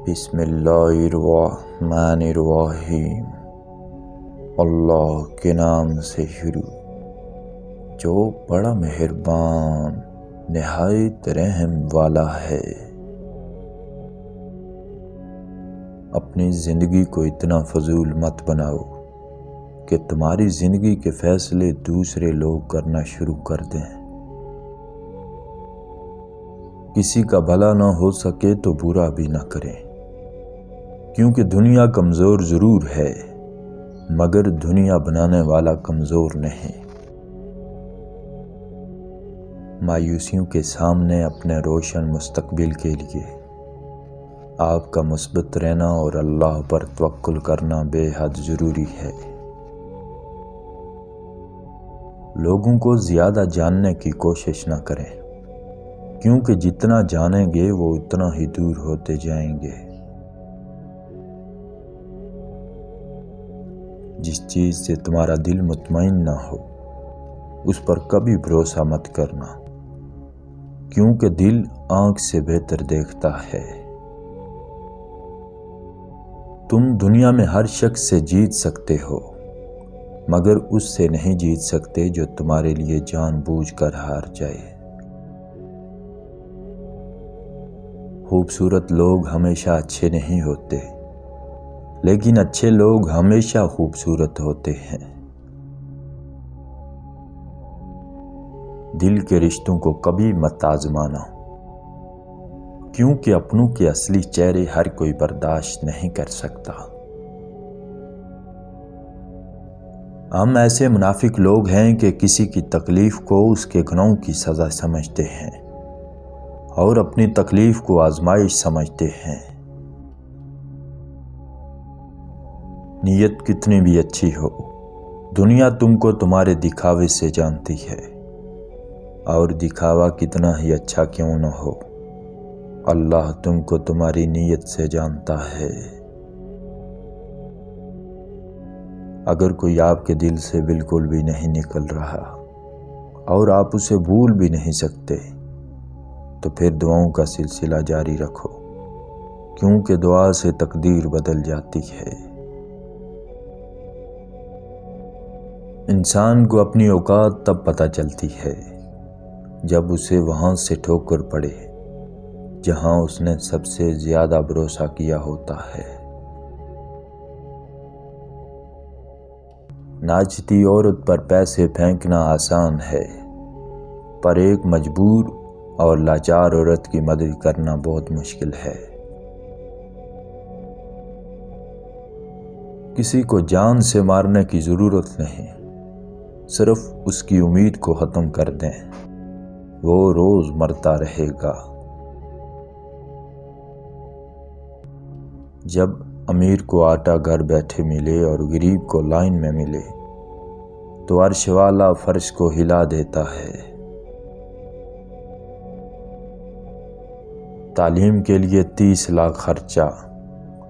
بسم اللہ الرحمن الرحیم۔ اللہ کے نام سے شروع جو بڑا مہربان نہایت رحم والا ہے۔ اپنی زندگی کو اتنا فضول مت بناؤ کہ تمہاری زندگی کے فیصلے دوسرے لوگ کرنا شروع کر دیں۔ کسی کا بھلا نہ ہو سکے تو برا بھی نہ کریں، کیونکہ دنیا کمزور ضرور ہے مگر دنیا بنانے والا کمزور نہیں۔ مایوسیوں کے سامنے اپنے روشن مستقبل کے لیے آپ کا مثبت رہنا اور اللہ پر توکل کرنا بے حد ضروری ہے۔ لوگوں کو زیادہ جاننے کی کوشش نہ کریں، کیونکہ جتنا جانیں گے وہ اتنا ہی دور ہوتے جائیں گے۔ جس چیز سے تمہارا دل مطمئن نہ ہو اس پر کبھی بھروسہ مت کرنا، کیونکہ دل آنکھ سے بہتر دیکھتا ہے۔ تم دنیا میں ہر شخص سے جیت سکتے ہو مگر اس سے نہیں جیت سکتے جو تمہارے لیے جان بوجھ کر ہار جائے۔ خوبصورت لوگ ہمیشہ اچھے نہیں ہوتے، لیکن اچھے لوگ ہمیشہ خوبصورت ہوتے ہیں۔ دل کے رشتوں کو کبھی مت آزمانا، کیونکہ اپنوں کے اصلی چہرے ہر کوئی برداشت نہیں کر سکتا۔ ہم ایسے منافق لوگ ہیں کہ کسی کی تکلیف کو اس کے گناہوں کی سزا سمجھتے ہیں اور اپنی تکلیف کو آزمائش سمجھتے ہیں۔ نیت کتنی بھی اچھی ہو، دنیا تم کو تمہارے دکھاوے سے جانتی ہے، اور دکھاوا کتنا ہی اچھا کیوں نہ ہو، اللہ تم کو تمہاری نیت سے جانتا ہے۔ اگر کوئی آپ کے دل سے بالکل بھی نہیں نکل رہا اور آپ اسے بھول بھی نہیں سکتے تو پھر دعاؤں کا سلسلہ جاری رکھو، کیونکہ دعا سے تقدیر بدل جاتی ہے۔ انسان کو اپنی اوقات تب پتہ چلتی ہے جب اسے وہاں سے ٹھوکر پڑے جہاں اس نے سب سے زیادہ بھروسہ کیا ہوتا ہے۔ ناچتی عورت پر پیسے پھینکنا آسان ہے، پر ایک مجبور اور لاچار عورت کی مدد کرنا بہت مشکل ہے۔ کسی کو جان سے مارنے کی ضرورت نہیں، صرف اس کی امید کو ختم کر دیں، وہ روز مرتا رہے گا۔ جب امیر کو آٹا گھر بیٹھے ملے اور غریب کو لائن میں ملے تو عرش والا فرش کو ہلا دیتا ہے۔ تعلیم کے لیے 30 لاکھ خرچہ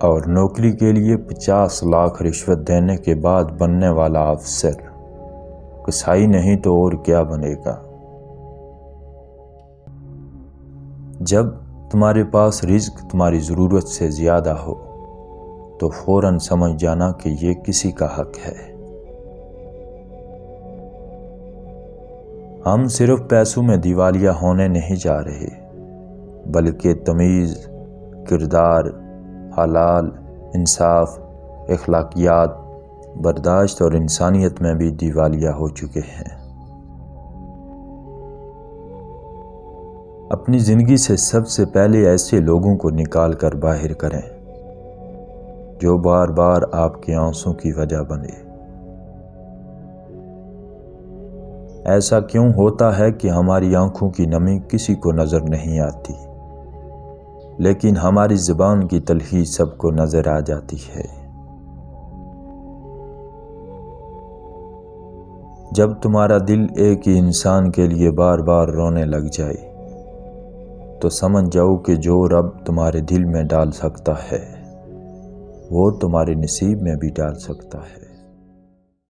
اور نوکری کے لیے 50 لاکھ رشوت دینے کے بعد بننے والا افسر کسائی نہیں تو اور کیا بنے گا۔ جب تمہارے پاس رزق تمہاری ضرورت سے زیادہ ہو تو فوراً سمجھ جانا کہ یہ کسی کا حق ہے۔ ہم صرف پیسوں میں دیوالیہ ہونے نہیں جا رہے، بلکہ تمیز، کردار، حلال، انصاف، اخلاقیات، برداشت اور انسانیت میں بھی دیوالیہ ہو چکے ہیں۔ اپنی زندگی سے سب سے پہلے ایسے لوگوں کو نکال کر باہر کریں جو بار بار آپ کے آنسوں کی وجہ بنے۔ ایسا کیوں ہوتا ہے کہ ہماری آنکھوں کی نمی کسی کو نظر نہیں آتی، لیکن ہماری زبان کی تلخی سب کو نظر آ جاتی ہے؟ جب تمہارا دل ایک ہی انسان کے لیے بار بار رونے لگ جائے تو سمجھ جاؤ کہ جو رب تمہارے دل میں ڈال سکتا ہے وہ تمہارے نصیب میں بھی ڈال سکتا ہے۔